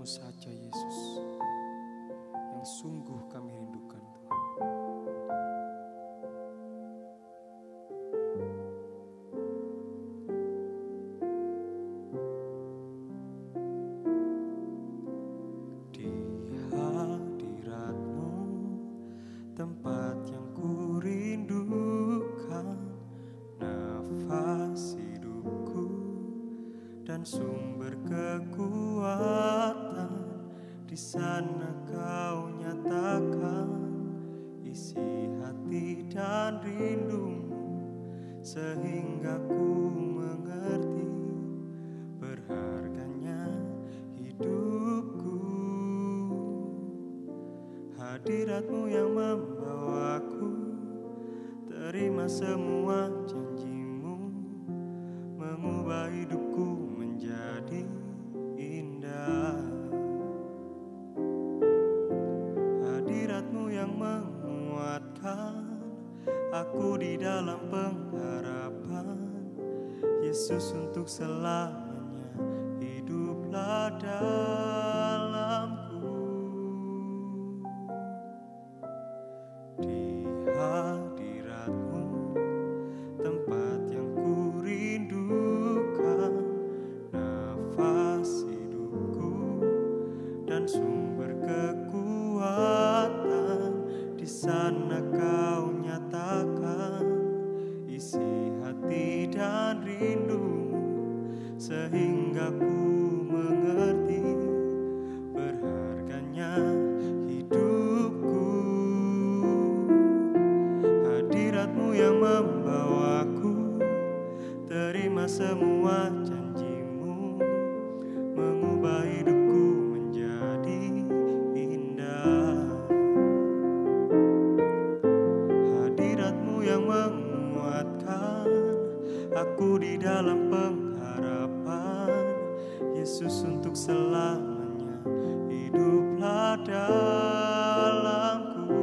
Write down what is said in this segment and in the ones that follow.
hadirat-Mu saja Yesus, yang sungguh kami rindukan Tuhan. Di hadirat-Mu, tempat yang ku rindukan, nafas hidupku dan sumber kekuatan. Di sana Kau nyatakan isi hati dan rindumu, sehingga ku mengerti berharganya hidupku. Hadirat-Mu yang membawaku terima semua janji-Mu, mengubah hidupku menjadi indah. Hadirat-Mu yang menguatkan aku di dalam pengharapan. Yesus, untuk selamanya hiduplah dalamku. Di hadirat-Mu, tempat yang ku rindukan, nafas hidupku dan sumber kekuatan. Di sana Kau nyatakan isi hati dan rindumu, sehingga ku mengerti berharganya hidupku. Hadirat-Mu yang membawaku terima semua janji-Mu, mengubah hidupku menjadi indah. Hadirat-Mu yang menguatkan aku di dalam pengharapan. Yesus, untuk selamanya hiduplah dalamku.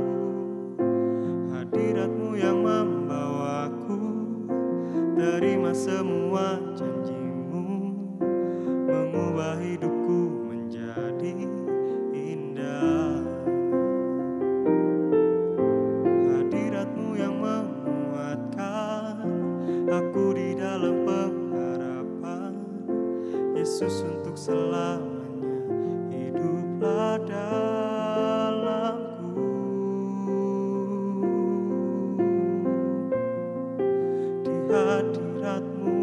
Hadirat-Mu yang membawaku terima semua janji-Mu, mengubah hidupku menjadi indah. Hadirat-Mu yang menguatkan aku di dalam pengharapan. Yesus, untuk selamanya hiduplah dalamku. Di hadirat-Mu,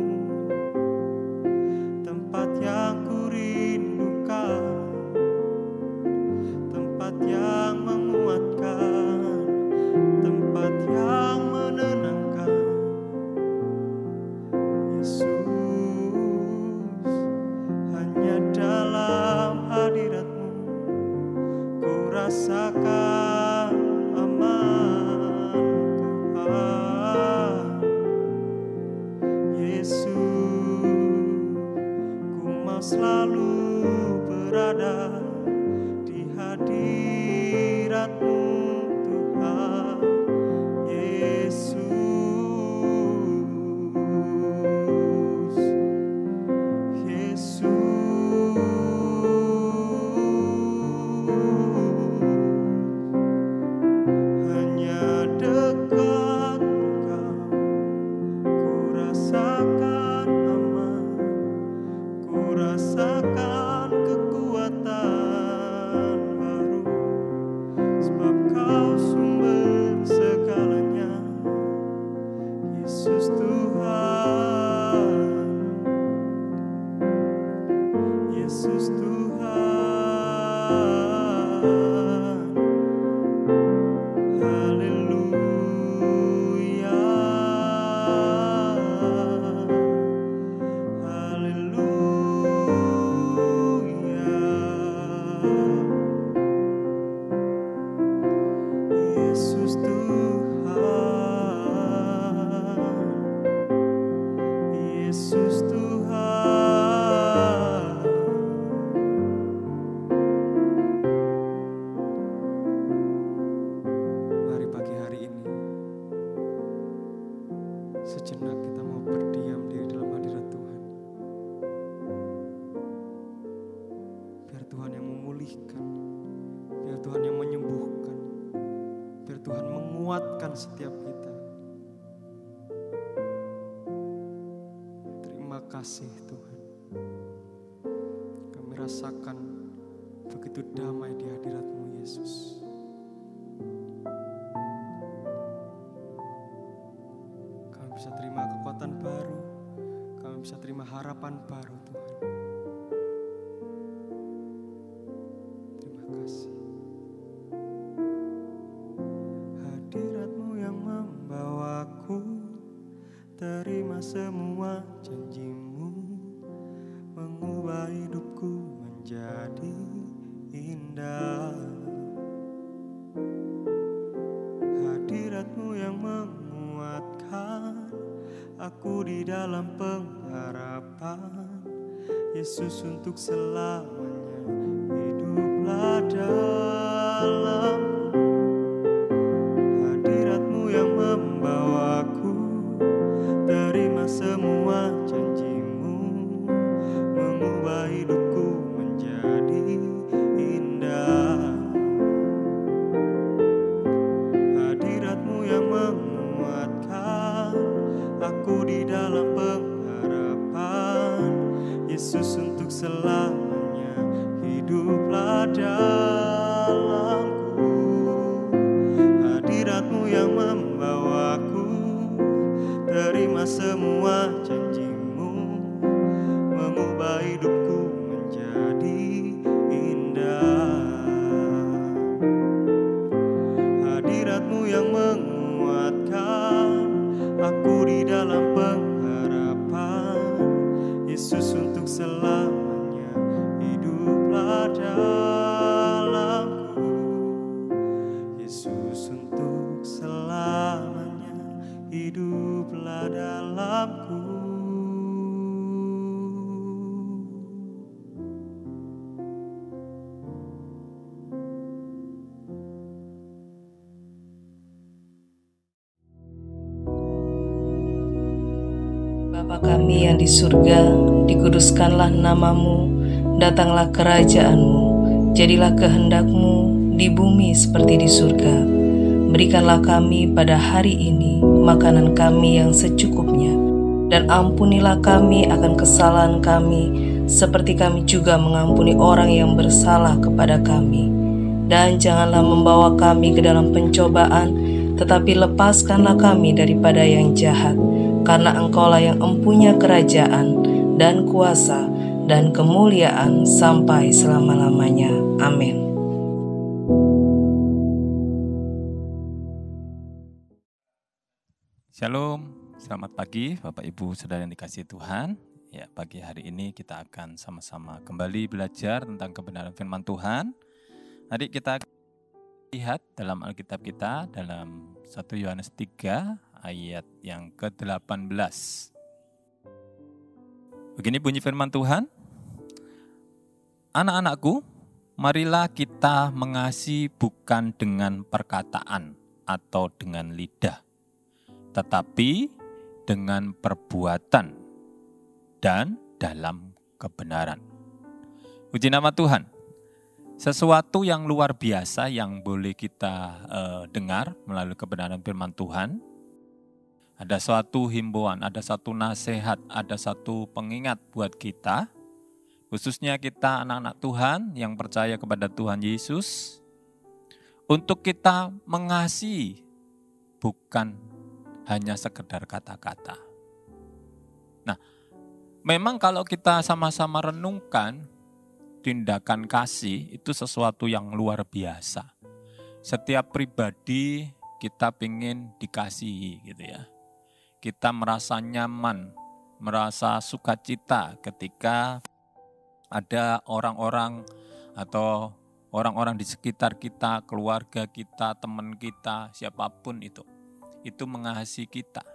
tempat yang ku rindukan, tempat yang menguatkan, tempat yang menenangkan. Yesus, hanya dalam hadirat-Mu ku rasakan aman, Tuhan. Yesus, ku mau selalu berada di hadirat-Mu, Tuhan. Yesus, hanya dekat Engkau ku rasakan aman, ku rasakan kekuatan baru, sebab Kau sumber segalanya. Yesus Tuhan, Yesus Tuhan, haleluya, haleluya. Yesus Tuhan, Yesus Tuhan, Biar Tuhan yang memulihkan, biar Tuhan yang menyembuhkan, biar Tuhan menguatkan setiap kita. Terima kasih Tuhan. Kami rasakan begitu damai di hadirat-Mu Yesus. Kami bisa terima kekuatan baru, kami bisa terima harapan baru Tuhan. Terima kasih. Hadirat-Mu yang membawaku, terima semua janji-Mu, mengubah hidupku menjadi indah. Hadirat-Mu yang menguatkan aku di dalam pengharapan. Yesus, untuk selamanya hiduplah dalamku. Hadirat-Mu yang membawaku, terima semua janji-Mu, mengubah hidupku menjadi indah. Hadirat-Mu yang menguatkan aku di dalam pengharapan. Yesus, untuk selamanya hiduplah dalamku. Hadirat-Mu yang membawaku, terima semua janji-Mu, mengubah hidupku menjadi indah. Hadirat-Mu yang menguatkan aku di dalam pengharapan. Yesus, untuk selamanya hiduplah dalamku. Yesus, untuk selamanya hiduplah dalamku. Bapa kami yang di surga, dikuduskanlah nama-Mu, datanglah kerajaan-Mu, jadilah kehendak-Mu di bumi seperti di surga. Berikanlah kami pada hari ini makanan kami yang secukupnya, dan ampunilah kami akan kesalahan kami, seperti kami juga mengampuni orang yang bersalah kepada kami. Dan janganlah membawa kami ke dalam pencobaan, tetapi lepaskanlah kami daripada yang jahat. Karena Engkaulah yang empunya kerajaan dan kuasa dan kemuliaan sampai selama-lamanya. Amin. Shalom, selamat pagi Bapak Ibu Saudara yang dikasihi Tuhan. Ya, pagi hari ini kita akan sama-sama kembali belajar tentang kebenaran firman Tuhan. Hari kita lihat dalam Alkitab kita dalam 1 Yohanes 3 ayat yang ke-18. Begini bunyi firman Tuhan. Anak-anakku, marilah kita mengasihi bukan dengan perkataan atau dengan lidah, tetapi dengan perbuatan dan dalam kebenaran. Puji nama Tuhan. Sesuatu yang luar biasa yang boleh kita dengar melalui kebenaran firman Tuhan. Ada suatu himbauan, ada satu nasihat, ada satu pengingat buat kita. Khususnya kita anak-anak Tuhan yang percaya kepada Tuhan Yesus. Untuk kita mengasihi bukan hanya sekedar kata-kata. Nah, memang kalau kita sama-sama renungkan, tindakan kasih itu sesuatu yang luar biasa. Setiap pribadi kita ingin dikasihi gitu ya. Kita merasa nyaman, merasa sukacita ketika ada orang-orang atau orang-orang di sekitar kita, keluarga kita, teman kita, siapapun itu mengasihi kita.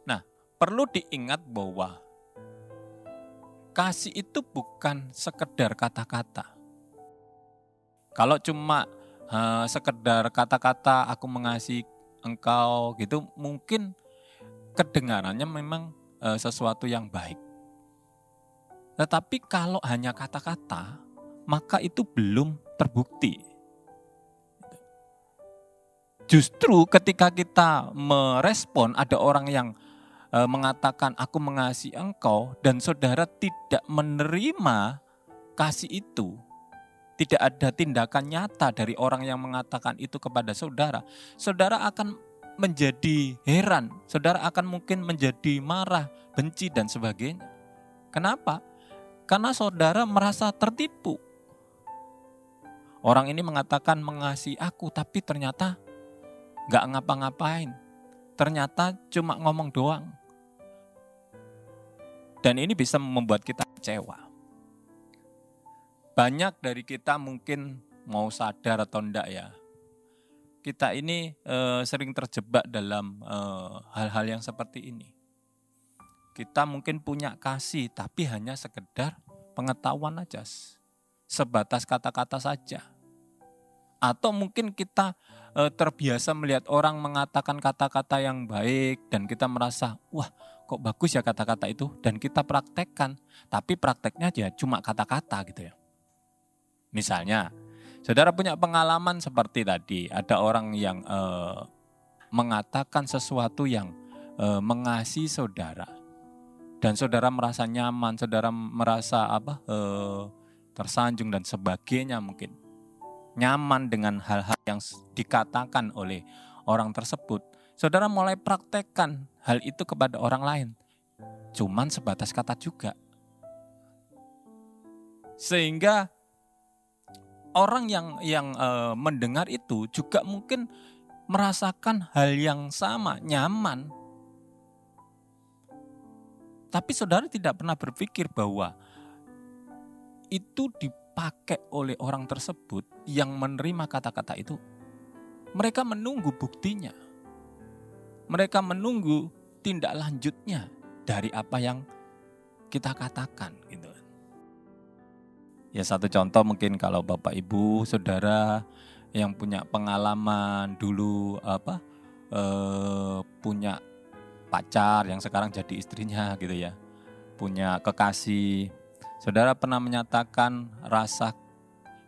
Nah, perlu diingat bahwa kasih itu bukan sekedar kata-kata. Kalau cuma sekedar kata-kata aku mengasihi engkau gitu, mungkin kedengarannya memang sesuatu yang baik. Tetapi kalau hanya kata-kata, maka itu belum terbukti. Justru ketika kita merespon ada orang yang mengatakan aku mengasihi engkau dan saudara tidak menerima kasih itu, tidak ada tindakan nyata dari orang yang mengatakan itu kepada saudara, saudara akan menjadi heran, saudara akan mungkin menjadi marah, benci dan sebagainya. Kenapa? Karena saudara merasa tertipu. Orang ini mengatakan mengasihi aku tapi ternyata gak ngapa-ngapain. Ternyata cuma ngomong doang. Dan ini bisa membuat kita kecewa. Banyak dari kita mungkin mau sadar atau enggak ya, kita ini sering terjebak dalam hal-hal yang seperti ini. Kita mungkin punya kasih tapi hanya sekedar pengetahuan aja, sebatas kata-kata saja. Atau mungkin kita terbiasa melihat orang mengatakan kata-kata yang baik dan kita merasa, wah kok bagus ya kata-kata itu, dan kita praktekkan, tapi prakteknya aja cuma kata-kata gitu ya. Misalnya, saudara punya pengalaman seperti tadi, ada orang yang mengatakan sesuatu yang mengasihi saudara, dan saudara merasa nyaman, saudara merasa tersanjung dan sebagainya mungkin. Nyaman dengan hal-hal yang dikatakan oleh orang tersebut. Saudara mulai praktekkan hal itu kepada orang lain. Cuman sebatas kata juga. Sehingga orang yang mendengar itu juga mungkin merasakan hal yang sama, nyaman. Tapi saudara tidak pernah berpikir bahwa itu dipakai oleh orang tersebut yang menerima kata-kata itu. Mereka menunggu buktinya. Mereka menunggu tindak lanjutnya dari apa yang kita katakan gitu. Ya satu contoh mungkin kalau Bapak Ibu Saudara yang punya pengalaman dulu punya pacar yang sekarang jadi istrinya gitu ya. Punya kekasih. Saudara pernah menyatakan rasa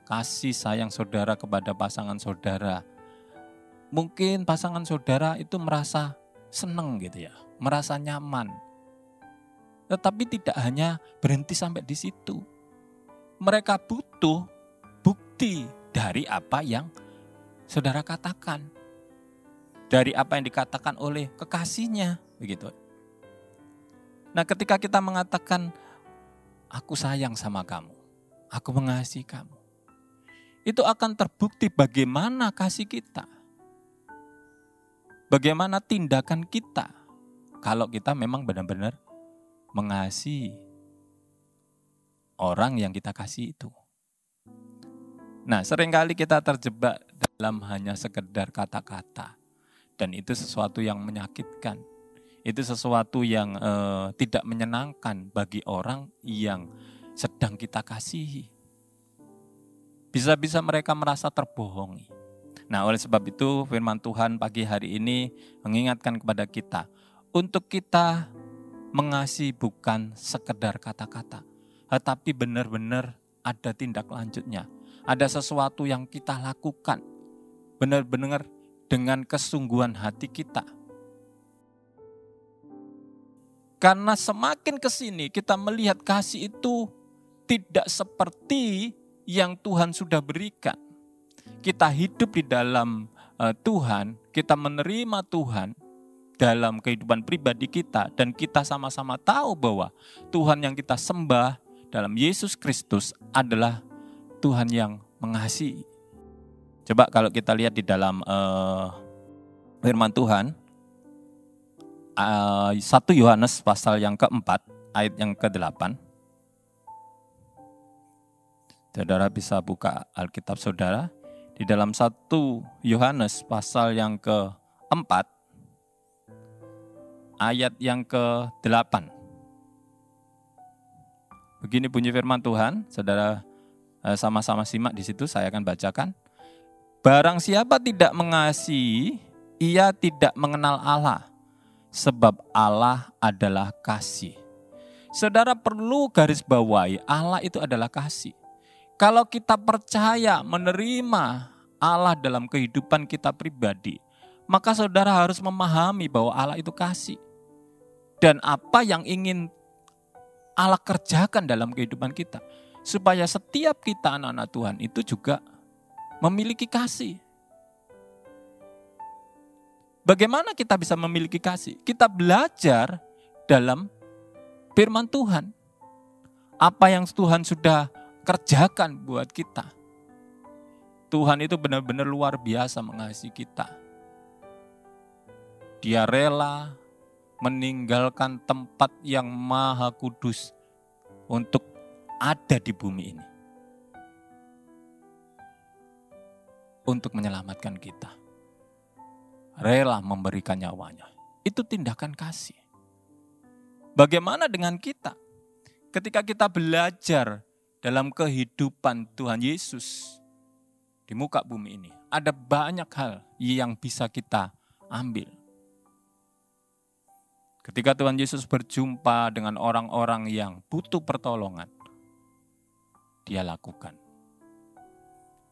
kasih sayang saudara kepada pasangan saudara. Mungkin pasangan saudara itu merasa senang gitu ya, merasa nyaman. Tetapi tidak hanya berhenti sampai di situ. Mereka butuh bukti dari apa yang saudara katakan. Dari apa yang dikatakan oleh kekasihnya, begitu. Nah, ketika kita mengatakan aku sayang sama kamu, aku mengasihi kamu, itu akan terbukti bagaimana kasih kita. Bagaimana tindakan kita kalau kita memang benar-benar mengasihi orang yang kita kasih itu. Nah, seringkali kita terjebak dalam hanya sekedar kata-kata. Dan itu sesuatu yang menyakitkan. Itu sesuatu yang tidak menyenangkan bagi orang yang sedang kita kasihi. Bisa-bisa mereka merasa terbohongi. Nah, oleh sebab itu firman Tuhan pagi hari ini mengingatkan kepada kita untuk kita mengasihi bukan sekedar kata-kata, tetapi benar-benar ada tindak lanjutnya. Ada sesuatu yang kita lakukan benar-benar dengan kesungguhan hati kita. Karena semakin ke sini kita melihat kasih itu tidak seperti yang Tuhan sudah berikan. Kita hidup di dalam Tuhan, kita menerima Tuhan dalam kehidupan pribadi kita, dan kita sama-sama tahu bahwa Tuhan yang kita sembah dalam Yesus Kristus adalah Tuhan yang mengasihi. Coba kalau kita lihat di dalam firman Tuhan, 1 Yohanes pasal yang keempat, ayat yang ke-8. Saudara bisa buka Alkitab saudara. Di dalam 1 Yohanes pasal yang ke-4, ayat yang ke-8. Begini bunyi firman Tuhan, saudara sama-sama simak di situ, saya akan bacakan. Barang siapa tidak mengasihi, ia tidak mengenal Allah, sebab Allah adalah kasih. Saudara perlu garis bawahi, Allah itu adalah kasih. Kalau kita percaya menerima Allah dalam kehidupan kita pribadi, maka saudara harus memahami bahwa Allah itu kasih. Dan apa yang ingin Allah kerjakan dalam kehidupan kita. Supaya setiap kita anak-anak Tuhan itu juga memiliki kasih. Bagaimana kita bisa memiliki kasih? Kita belajar dalam firman Tuhan. Apa yang Tuhan sudah kerjakan buat kita. Tuhan itu benar-benar luar biasa mengasihi kita. Dia rela meninggalkan tempat yang maha kudus untuk ada di bumi ini. Untuk menyelamatkan kita. Rela memberikan nyawanya. Itu tindakan kasih. Bagaimana dengan kita? Ketika kita belajar dalam kehidupan Tuhan Yesus di muka bumi ini, ada banyak hal yang bisa kita ambil. Ketika Tuhan Yesus berjumpa dengan orang-orang yang butuh pertolongan, Dia lakukan.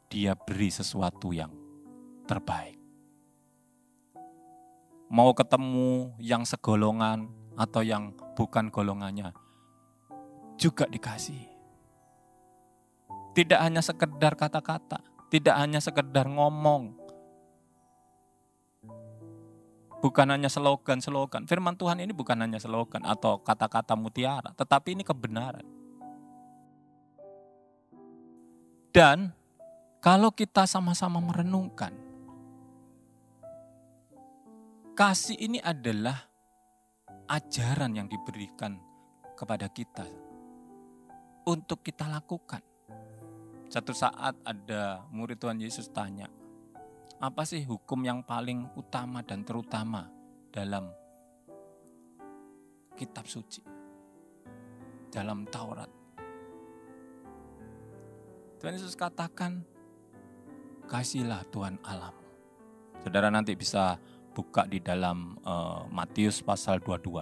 Dia beri sesuatu yang terbaik. Mau ketemu yang segolongan atau yang bukan golongannya, juga dikasih. Tidak hanya sekedar kata-kata, tidak hanya sekedar ngomong. Bukan hanya slogan-slogan. Firman Tuhan ini bukan hanya slogan atau kata-kata mutiara, tetapi ini kebenaran. Dan kalau kita sama-sama merenungkan, kasih ini adalah ajaran yang diberikan kepada kita untuk kita lakukan. Satu saat ada murid Tuhan Yesus tanya, apa sih hukum yang paling utama dan terutama dalam kitab suci, dalam Taurat? Tuhan Yesus katakan, kasihilah Tuhan Allahmu. Saudara nanti bisa buka di dalam Matius pasal 22.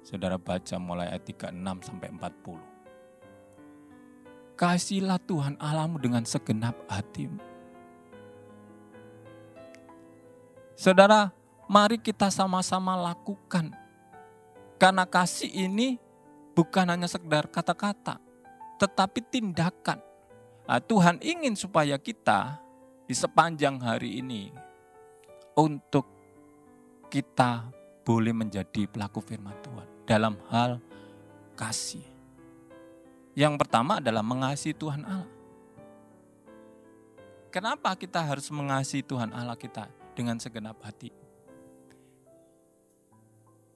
Saudara baca mulai ayat 36 sampai 40. Kasihilah Tuhan Allahmu dengan segenap hatimu. Saudara, mari kita sama-sama lakukan. Karena kasih ini bukan hanya sekedar kata-kata, tetapi tindakan. Nah, Tuhan ingin supaya kita di sepanjang hari ini untuk kita boleh menjadi pelaku firman Tuhan dalam hal kasih. Yang pertama adalah mengasihi Tuhan Allah. Kenapa kita harus mengasihi Tuhan Allah kita dengan segenap hati?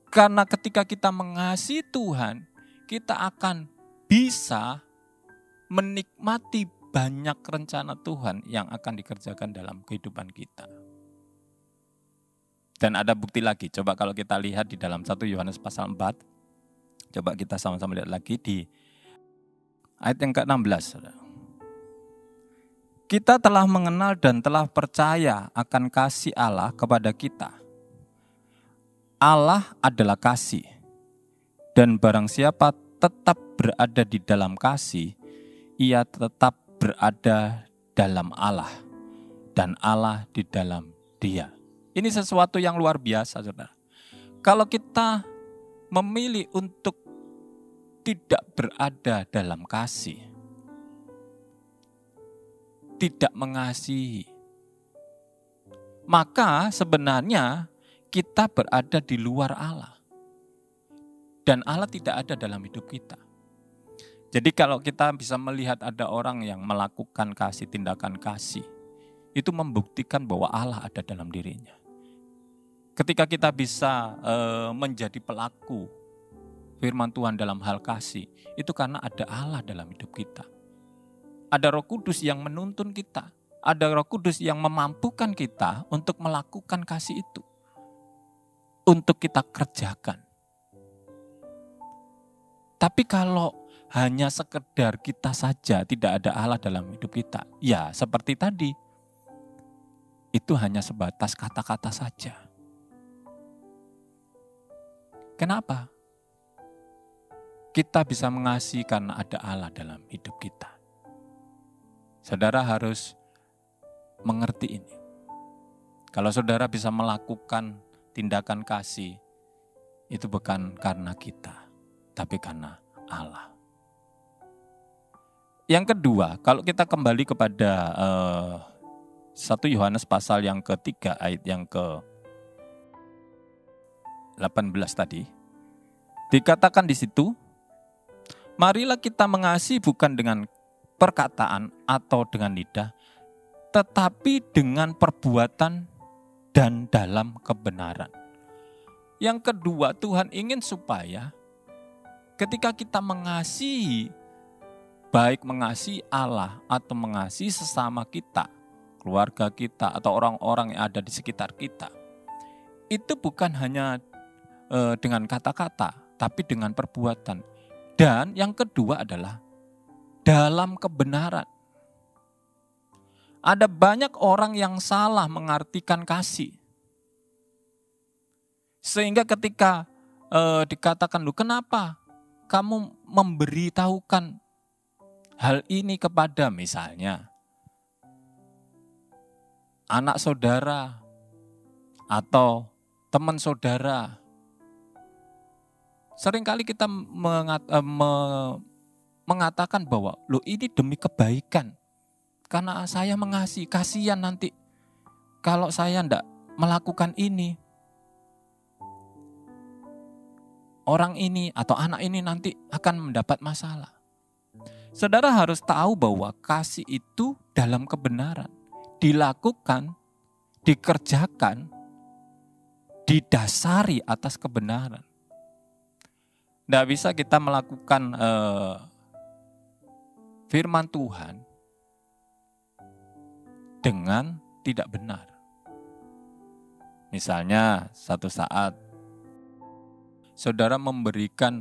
Karena ketika kita mengasihi Tuhan, kita akan bisa menikmati banyak rencana Tuhan yang akan dikerjakan dalam kehidupan kita. Dan ada bukti lagi, coba kalau kita lihat di dalam 1 Yohanes pasal 4, coba kita sama-sama lihat lagi di ayat yang ke-16. Kita telah mengenal dan telah percaya akan kasih Allah kepada kita. Allah adalah kasih, dan barang siapa tetap berada di dalam kasih, ia tetap berada dalam Allah, dan Allah di dalam Dia. Ini sesuatu yang luar biasa, saudara. Kalau kita memilih untuk tidak berada dalam kasih, tidak mengasihi, maka sebenarnya kita berada di luar Allah. Dan Allah tidak ada dalam hidup kita. Jadi kalau kita bisa melihat ada orang yang melakukan kasih, tindakan kasih, itu membuktikan bahwa Allah ada dalam dirinya. Ketika kita bisa menjadi pelaku firman Tuhan dalam hal kasih, itu karena ada Allah dalam hidup kita. Ada Roh Kudus yang menuntun kita. Ada Roh Kudus yang memampukan kita untuk melakukan kasih itu. Untuk kita kerjakan. Tapi kalau hanya sekedar kita saja, tidak ada Allah dalam hidup kita, ya seperti tadi, itu hanya sebatas kata-kata saja. Kenapa? Kita bisa mengasihi karena ada Allah dalam hidup kita. Saudara harus mengerti ini. Kalau saudara bisa melakukan tindakan kasih, itu bukan karena kita, tapi karena Allah. Yang kedua, kalau kita kembali kepada 1 Yohanes pasal yang ketiga ayat yang ke-18 tadi, dikatakan di situ, marilah kita mengasihi bukan dengan perkataan atau dengan lidah, tetapi dengan perbuatan dan dalam kebenaran. Yang kedua, Tuhan ingin supaya ketika kita mengasihi, baik mengasihi Allah atau mengasihi sesama kita, keluarga kita atau orang-orang yang ada di sekitar kita, itu bukan hanya dengan kata-kata, tapi dengan perbuatan. Dan yang kedua adalah dalam kebenaran. Ada banyak orang yang salah mengartikan kasih. Sehingga ketika dikatakan, "Lu kenapa kamu memberitahukan hal ini kepada," misalnya anak saudara atau teman saudara. Seringkali kita mengatakan bahwa, "Loh, ini demi kebaikan. Karena saya mengasihi, kasihan nanti kalau saya tidak melakukan ini. Orang ini atau anak ini nanti akan mendapat masalah." Saudara harus tahu bahwa kasih itu dalam kebenaran. Dilakukan, dikerjakan, didasari atas kebenaran. Tidak bisa kita melakukan firman Tuhan dengan tidak benar. Misalnya satu saat saudara memberikan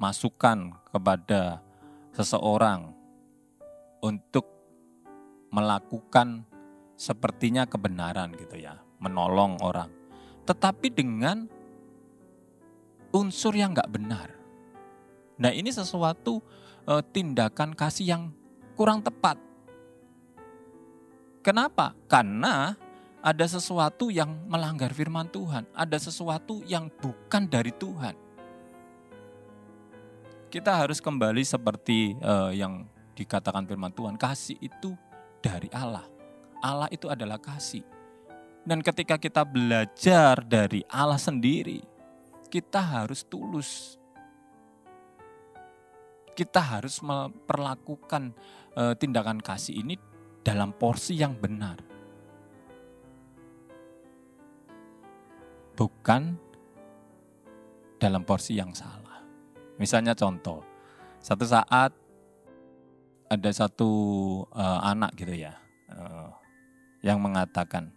masukan kepada seseorang untuk melakukan sepertinya kebenaran gitu ya, menolong orang. Tetapi dengan unsur yang gak benar. Nah, ini sesuatu tindakan kasih yang kurang tepat. Kenapa? Karena ada sesuatu yang melanggar firman Tuhan. Ada sesuatu yang bukan dari Tuhan. Kita harus kembali seperti yang dikatakan firman Tuhan. Kasih itu dari Allah. Allah itu adalah kasih. Dan ketika kita belajar dari Allah sendiri, kita harus tulus. Kita harus memperlakukan tindakan kasih ini dalam porsi yang benar. Bukan dalam porsi yang salah. Misalnya contoh, satu saat ada satu anak gitu ya, yang mengatakan,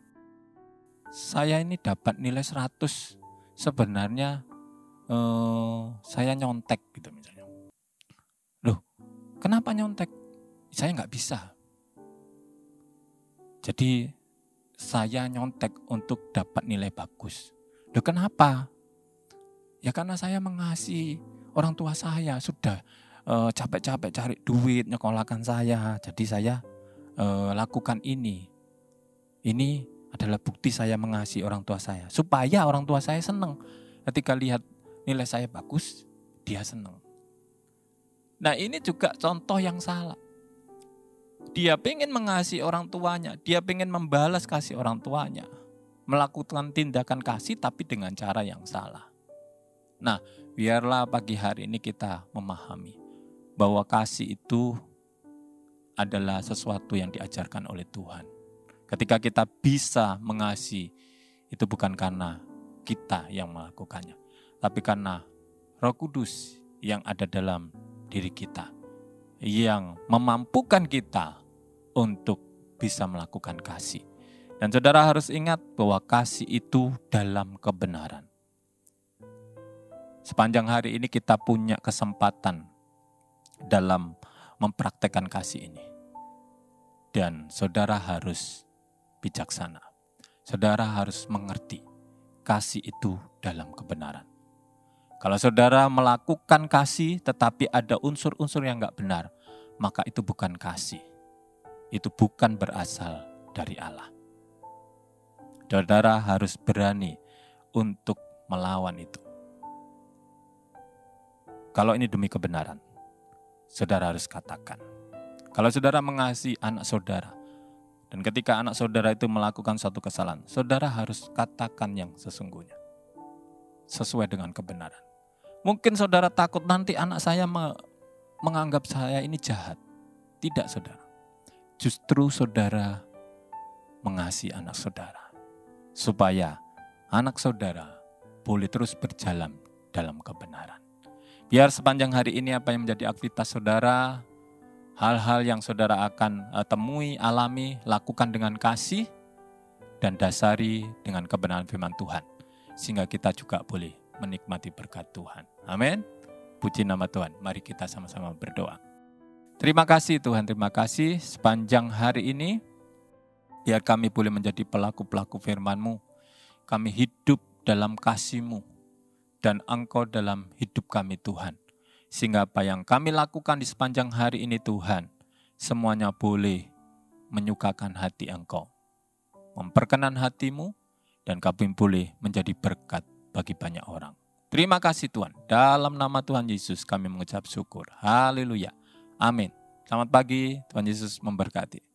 "Saya ini dapat nilai 100, sebenarnya saya nyontek," gitu misalnya. "Loh, kenapa nyontek?" "Saya nggak bisa. Jadi saya nyontek untuk dapat nilai bagus." "Loh, kenapa?" "Ya karena saya mengasihi orang tua saya, sudah capek-capek cari duit, nyekolahkan saya. Jadi saya lakukan ini. Ini adalah bukti saya mengasihi orang tua saya. Supaya orang tua saya senang. Ketika lihat nilai saya bagus, dia senang." Nah, ini juga contoh yang salah. Dia pengen mengasihi orang tuanya, dia pengen membalas kasih orang tuanya, melakukan tindakan kasih tapi dengan cara yang salah. Nah, biarlah pagi hari ini kita memahami bahwa kasih itu adalah sesuatu yang diajarkan oleh Tuhan. Ketika kita bisa mengasihi, itu bukan karena kita yang melakukannya, tapi karena Roh Kudus yang ada dalam diri kita, yang memampukan kita untuk bisa melakukan kasih. Dan saudara harus ingat bahwa kasih itu dalam kebenaran. Sepanjang hari ini kita punya kesempatan dalam mempraktekkan kasih ini. Dan saudara harus bijaksana. Saudara harus mengerti kasih itu dalam kebenaran. Kalau saudara melakukan kasih tetapi ada unsur-unsur yang gak benar, maka itu bukan kasih. itu bukan berasal dari Allah. Saudara harus berani untuk melawan itu. Kalau ini demi kebenaran, saudara harus katakan. Kalau saudara mengasihi anak saudara, dan ketika anak saudara itu melakukan suatu kesalahan, saudara harus katakan yang sesungguhnya, sesuai dengan kebenaran. Mungkin saudara takut nanti anak saya menganggap saya ini jahat. Tidak, saudara. Justru saudara mengasihi anak saudara, supaya anak saudara boleh terus berjalan dalam kebenaran. Biar sepanjang hari ini apa yang menjadi aktivitas saudara, hal-hal yang saudara akan temui, alami, lakukan dengan kasih, dan dasari dengan kebenaran firman Tuhan. Sehingga kita juga boleh menikmati berkat Tuhan. Amin. Puji nama Tuhan. Mari kita sama-sama berdoa. Terima kasih Tuhan, terima kasih sepanjang hari ini. Biar kami boleh menjadi pelaku-pelaku firman-Mu. Kami hidup dalam kasih-Mu. Dan Engkau dalam hidup kami Tuhan. Sehingga apa yang kami lakukan di sepanjang hari ini Tuhan, semuanya boleh menyukakan hati Engkau. Memperkenan hati-Mu, dan kami boleh menjadi berkat bagi banyak orang. Terima kasih Tuhan. Dalam nama Tuhan Yesus kami mengucap syukur. Haleluya. Amin. Selamat pagi, Tuhan Yesus memberkati.